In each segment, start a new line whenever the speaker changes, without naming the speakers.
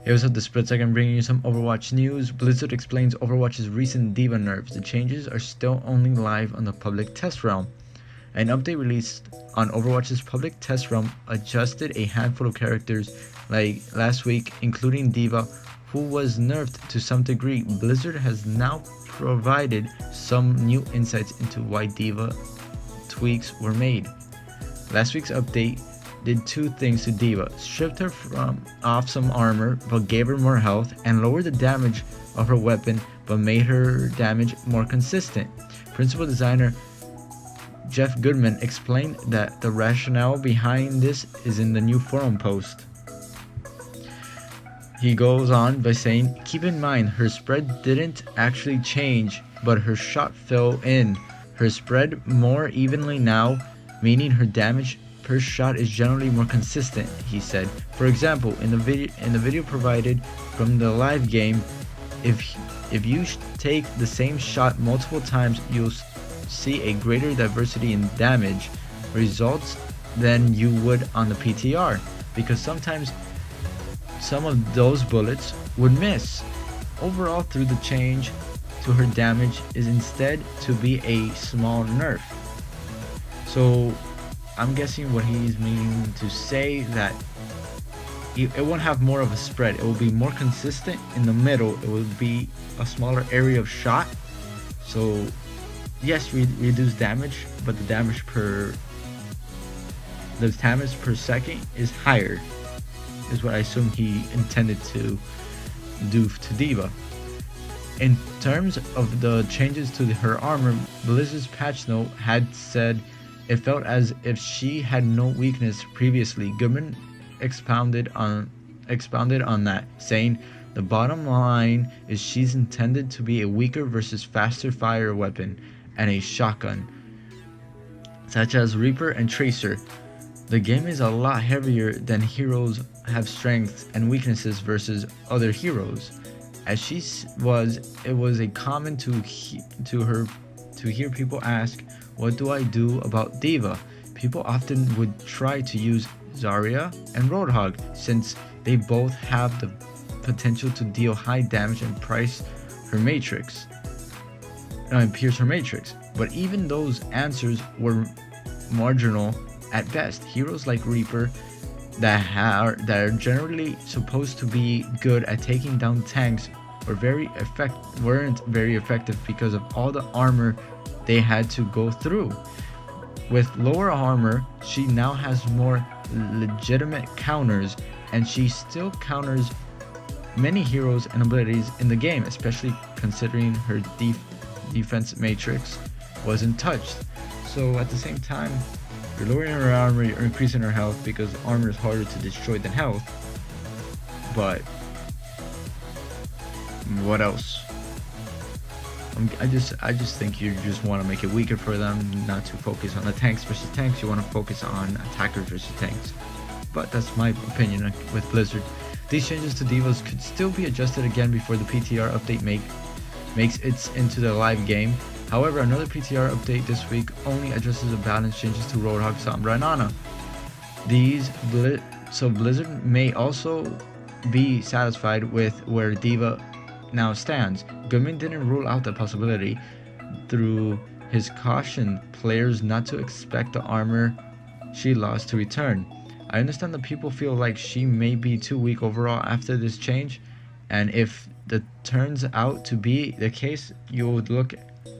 Hey, what's up, the Split Second, bringing you some Overwatch news. Blizzard explains Overwatch's recent D.Va Nerfs. The changes are still only live on the public test realm. An update released on Overwatch's public test realm adjusted a handful of characters like last week, including D.Va, who was nerfed to some degree. Blizzard has now provided some new insights into why D.Va tweaks were made. Last week's update did two things to D.Va: stripped her off some armor but gave her more health, and lowered the damage of her weapon but made her damage more consistent. Principal designer Geoff Goodman explained that the rationale behind this is in the new forum post. He goes on by saying, "Keep in mind, her spread didn't actually change, but her shot fell in. Her spread more evenly now, meaning her damage per shot is generally more consistent," he said. For example, in the video provided from the live game, if you take the same shot multiple times, you'll see a greater diversity in damage results than you would on the PTR, because sometimes some of those bullets would miss. Overall, through the change to her damage is instead to be a small nerf. So I'm guessing what he's meaning to say that it won't have more of a spread. It will be more consistent in the middle. It will be a smaller area of shot. So yes, reduce damage, but the damage per second is higher, is what I assume he intended to do to D.Va. In terms of the changes to her armor, Blizzard's patch note had said it felt as if she had no weakness previously. Goodman expounded on that, saying the bottom line is she's intended to be a weaker versus faster fire weapon and a shotgun, such as Reaper and Tracer. The game is a lot heavier than heroes have strengths and weaknesses versus other heroes. As she was, it was a common to hear people ask, "What do I do about D.Va?" People often would try to use Zarya and Roadhog, since they both have the potential to deal high damage and pierce her matrix. But even those answers were marginal at best. Heroes like Reaper that are generally supposed to be good at taking down tanks weren't very effective because of all the armor they had to go through. With lower armor, she now has more legitimate counters, and she still counters many heroes and abilities in the game, especially considering her defense matrix wasn't touched. So at the same time, you're lowering her armor, you're increasing her health, because armor is harder to destroy than health. But what else? I just think you just want to make it weaker for them, not to focus on the tanks versus tanks. You want to focus on attackers versus tanks. But that's my opinion with Blizzard. These changes to D.Va's could still be adjusted again before the PTR update makes it into the live game. However, another PTR update this week only addresses the balance changes to Roadhog, Sombra, and Ana. So Blizzard may also be satisfied with where D.Va now stands. Goodman didn't rule out the possibility through his caution players not to expect the armor she lost to return. I understand that people feel like she may be too weak overall after this change, and if that turns out to be the case, you would look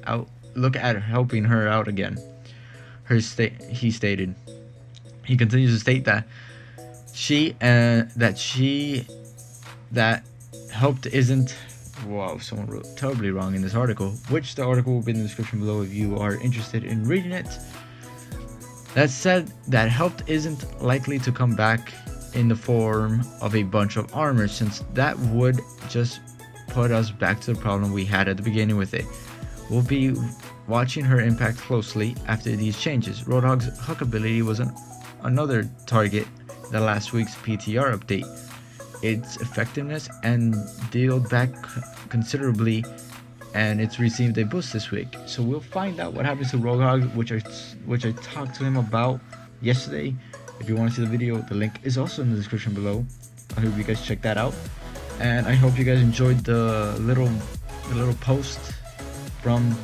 at helping her out again. He continues to state that that helped isn't. Wow, someone wrote terribly wrong in this article, which the article will be in the description below if you are interested in reading it. That said, that helped isn't likely to come back in the form of a bunch of armor, since that would just put us back to the problem we had at the beginning with it. We'll be watching her impact closely after these changes. Roadhog's hook ability was another target the last week's PTR update. Its effectiveness and dealt back considerably, and it's received a boost this week. So we'll find out what happens to Roadhog, which I talked to him about yesterday. If you want to see the video, the link is also in the description below. I hope you guys check that out. and I hope you guys enjoyed the little post from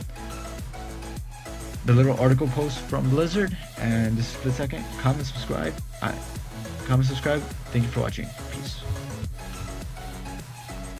the little article post from Blizzard. And this is Split Second. Comment, subscribe. Thank you for watching.